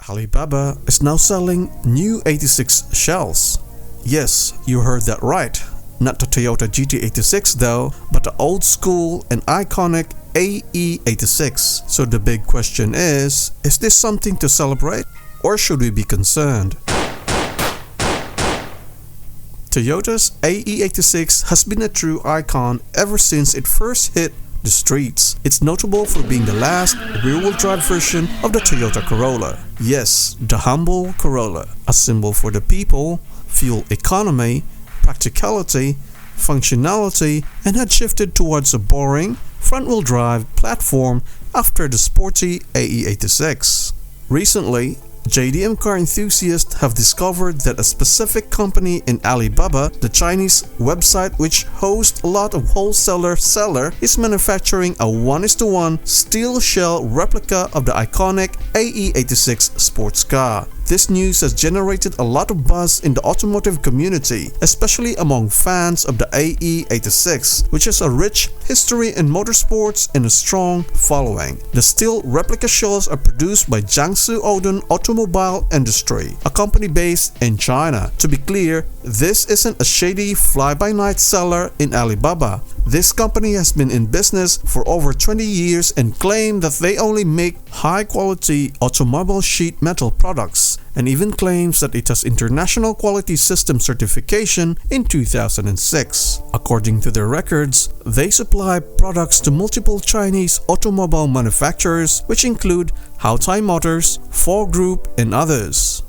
Alibaba is now selling new 86 shells. Yes, you heard that right. Not the Toyota GT86 though, but the old school and iconic AE86. So the big question is this something to celebrate or should we be concerned? Toyota's AE86 has been a true icon ever since it first hit the streets. It's notable for being the last rear-wheel drive version of the Toyota Corolla. Yes, the humble Corolla, a symbol for the people, fuel economy, practicality, functionality, and had shifted towards a boring front-wheel drive platform after the sporty AE86. Recently, JDM car enthusiasts have discovered that a specific company in Alibaba, the Chinese website which hosts a lot of wholesaler, is manufacturing a 1:1 steel shell replica of the iconic AE86 sports car. This news has generated a lot of buzz in the automotive community, especially among fans of the AE86, which has a rich history in motorsports and a strong following. The steel replica shells are produced by Jiangsu Odon Automobile Industry, a company based in China. To be clear, this isn't a shady fly-by-night seller in Alibaba. This company has been in business for over 20 years and claim that they only make high-quality automobile sheet metal products, and even claims that it has International Quality System certification in 2006. According to their records, they supply products to multiple Chinese automobile manufacturers, which include Houtai Motors, Ford Group, and others.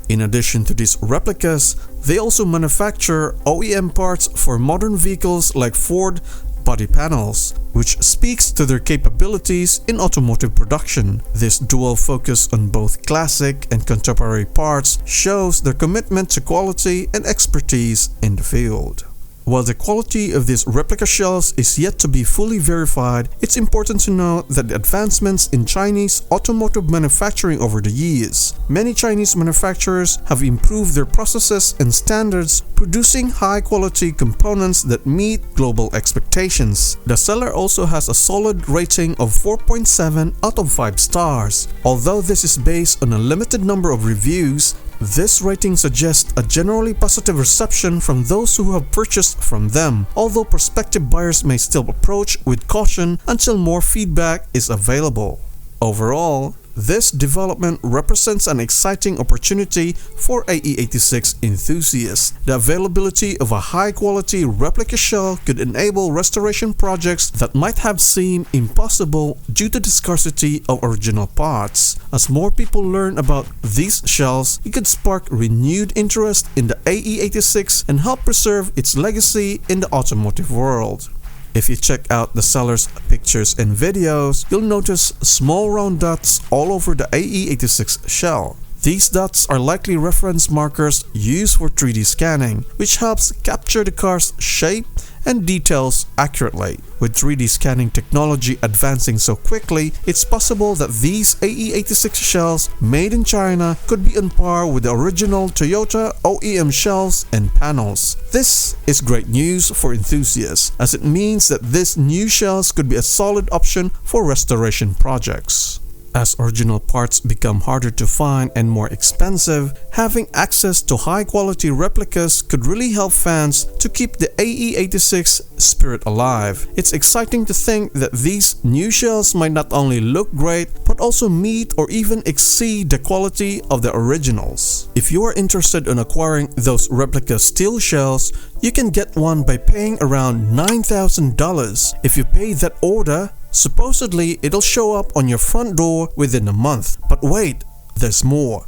In addition to these replicas, they also manufacture OEM parts for modern vehicles like Ford body panels, which speaks to their capabilities in automotive production. This dual focus on both classic and contemporary parts shows their commitment to quality and expertise in the field. While the quality of these replica shells is yet to be fully verified, it's important to note that the advancements in Chinese automotive manufacturing over the years. Many Chinese manufacturers have improved their processes and standards, producing high-quality components that meet global expectations. The seller also has a solid rating of 4.7 out of 5 stars. Although this is based on a limited number of reviews, this rating suggests a generally positive reception from those who have purchased from them, although prospective buyers may still approach with caution until more feedback is available. Overall, this development represents an exciting opportunity for AE86 enthusiasts. The availability of a high-quality replica shell could enable restoration projects that might have seemed impossible due to the scarcity of original parts. As more people learn about these shells, it could spark renewed interest in the AE86 and help preserve its legacy in the automotive world. If you check out the seller's pictures and videos, you'll notice small round dots all over the AE86 shell. These dots are likely reference markers used for 3D scanning, which helps capture the car's shape and details accurately. With 3D scanning technology advancing so quickly, it's possible that these AE86 shells made in China could be on par with the original Toyota OEM shells and panels. This is great news for enthusiasts, as it means that these new shells could be a solid option for restoration projects. As original parts become harder to find and more expensive, having access to high-quality replicas could really help fans to keep the AE86 spirit alive. It's exciting to think that these new shells might not only look great, but also meet or even exceed the quality of the originals. If you are interested in acquiring those replica steel shells, you can get one by paying around $9,000. If you pay that order, supposedly it'll show up on your front door within a month. But wait, there's more.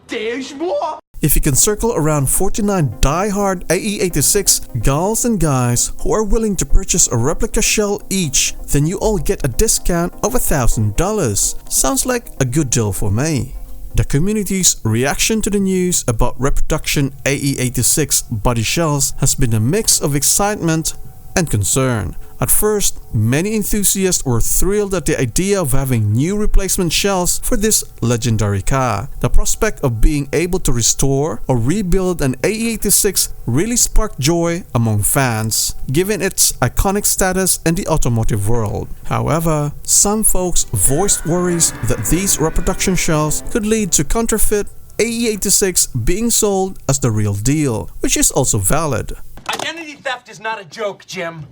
There's more! If you can circle around 49 die-hard AE86 gals and guys who are willing to purchase a replica shell each, then you all get a discount of $1,000. Sounds like a good deal for me. The community's reaction to the news about reproduction AE86 body shells has been a mix of excitement and concern. At first, many enthusiasts were thrilled at the idea of having new replacement shells for this legendary car. The prospect of being able to restore or rebuild an AE86 really sparked joy among fans, given its iconic status in the automotive world. However, some folks voiced worries that these reproduction shells could lead to counterfeit AE86 being sold as the real deal, which is also valid. Identity theft is not a joke, Jim.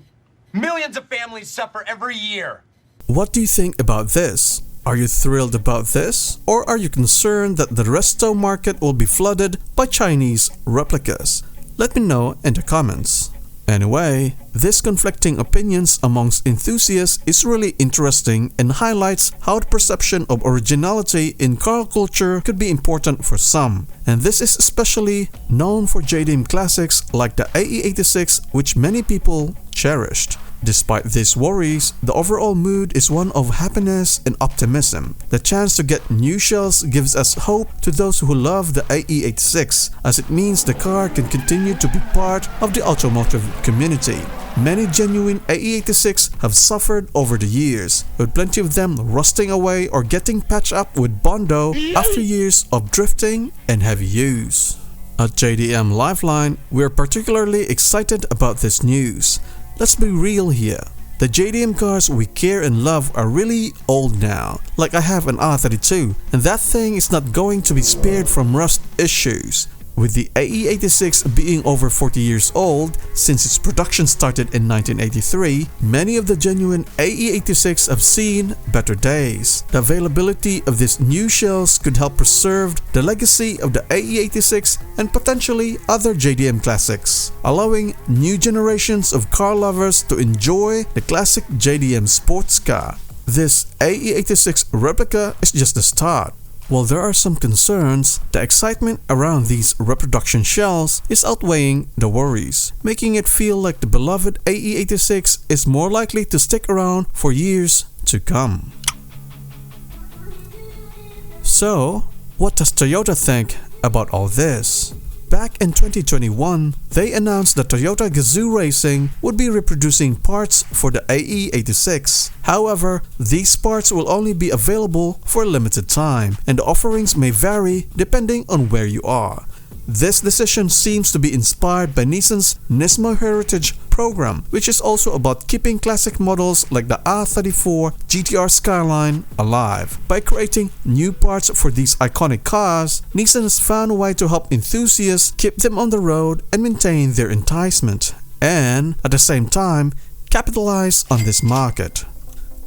Millions of families suffer every year. What do you think about this? Are you thrilled about this? Or are you concerned that the resto market will be flooded by Chinese replicas? Let me know in the comments. Anyway, this conflicting opinions amongst enthusiasts is really interesting and highlights how the perception of originality in car culture could be important for some. And this is especially known for JDM classics like the AE86, which many people cherished. Despite these worries, the overall mood is one of happiness and optimism. The chance to get new shells gives us hope to those who love the AE86, as it means the car can continue to be part of the automotive community. Many genuine AE86 have suffered over the years, with plenty of them rusting away or getting patched up with Bondo after years of drifting and heavy use. At JDM Lifeline, we are particularly excited about this news. Let's be real here. The JDM cars we care and love are really old now. Like I have an R32, and that thing is not going to be spared from rust issues. With the AE86 being over 40 years old since its production started in 1983, many of the genuine AE86 have seen better days. The availability of these new shells could help preserve the legacy of the AE86 and potentially other JDM classics, allowing new generations of car lovers to enjoy the classic JDM sports car. This AE86 replica is just the start. While there are some concerns, the excitement around these reproduction shells is outweighing the worries, making it feel like the beloved AE86 is more likely to stick around for years to come. So, what does Toyota think about all this? Back in 2021, they announced that Toyota Gazoo Racing would be reproducing parts for the AE86. However, these parts will only be available for a limited time, and the offerings may vary depending on where you are. This decision seems to be inspired by Nissan's Nismo Heritage program, which is also about keeping classic models like the R34 GTR Skyline alive. By creating new parts for these iconic cars, Nissan has found a way to help enthusiasts keep them on the road and maintain their enticement, and at the same time, capitalize on this market.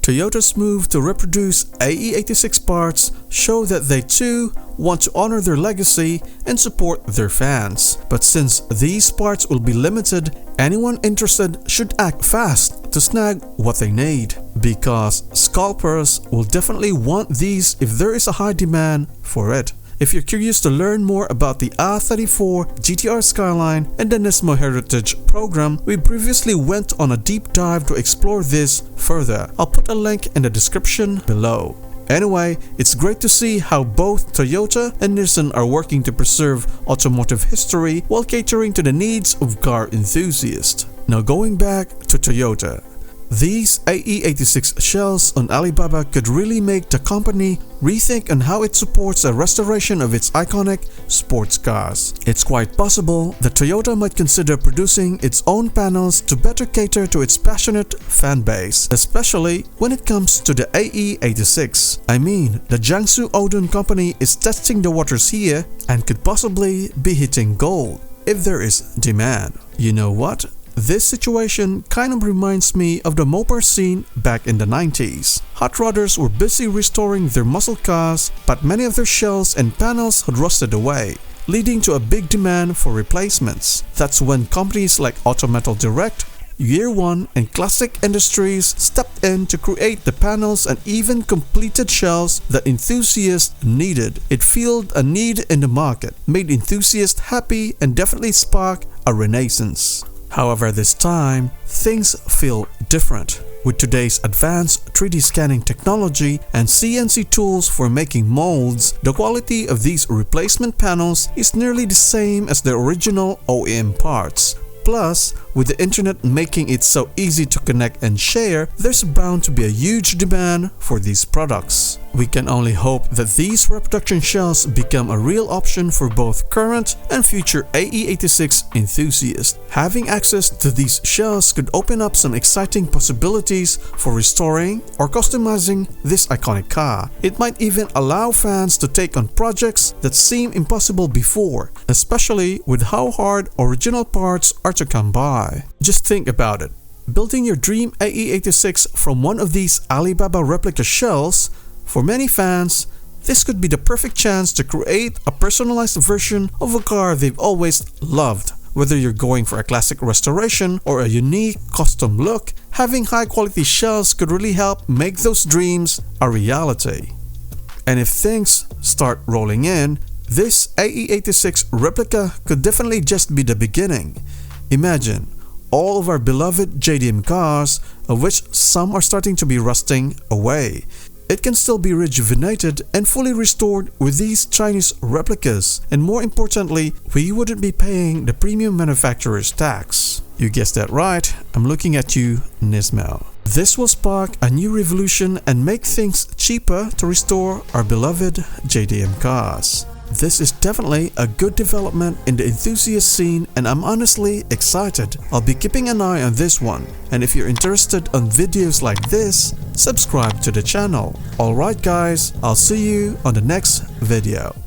Toyota's move to reproduce AE86 parts show that they too want to honor their legacy and support their fans. But since these parts will be limited, anyone interested should act fast to snag what they need, because scalpers will definitely want these if there is a high demand for it. If you're curious to learn more about the R34 GTR Skyline and the Nismo Heritage program, we previously went on a deep dive to explore this further. I'll put a link in the description below. Anyway, it's great to see how both Toyota and Nissan are working to preserve automotive history while catering to the needs of car enthusiasts. Now going back to Toyota. These AE86 shells on Alibaba could really make the company rethink on how it supports a restoration of its iconic sports cars. It's quite possible that Toyota might consider producing its own panels to better cater to its passionate fan base, especially when it comes to the AE86. I mean, the Jiangsu Odun company is testing the waters here and could possibly be hitting gold if there is demand. You know what? This situation kind of reminds me of the mopar scene back in the 90s. Hot rodders were busy restoring their muscle cars, but many of their shells and panels had rusted away, leading to a big demand for replacements. That's when companies like Autometal Direct, Year One, and Classic Industries stepped in to create the panels and even completed shells that enthusiasts needed. It filled a need in the market, made enthusiasts happy, and definitely sparked a renaissance. However, this time, things feel different. With today's advanced 3D scanning technology and CNC tools for making molds, the quality of these replacement panels is nearly the same as the original OEM parts. Plus, with the internet making it so easy to connect and share, there's bound to be a huge demand for these products. We can only hope that these reproduction shells become a real option for both current and future AE86 enthusiasts. Having access to these shells could open up some exciting possibilities for restoring or customizing this iconic car. It might even allow fans to take on projects that seemed impossible before, especially with how hard original parts are to come by. Just think about it. Building your dream AE86 from one of these Alibaba replica shells, for many fans, this could be the perfect chance to create a personalized version of a car they've always loved. Whether you're going for a classic restoration or a unique custom look, having high quality shells could really help make those dreams a reality. And if things start rolling in, this AE86 replica could definitely just be the beginning. Imagine all of our beloved JDM cars, of which some are starting to be rusting away. It can still be rejuvenated and fully restored with these Chinese replicas, and more importantly, we wouldn't be paying the premium manufacturer's tax. You guessed that right, I'm looking at you, Nismo. This will spark a new revolution and make things cheaper to restore our beloved JDM cars. This is definitely a good development in the enthusiast scene, and I'm honestly excited. I'll be keeping an eye on this one, and if you're interested on videos like this, subscribe to the channel. Alright guys, I'll see you on the next video.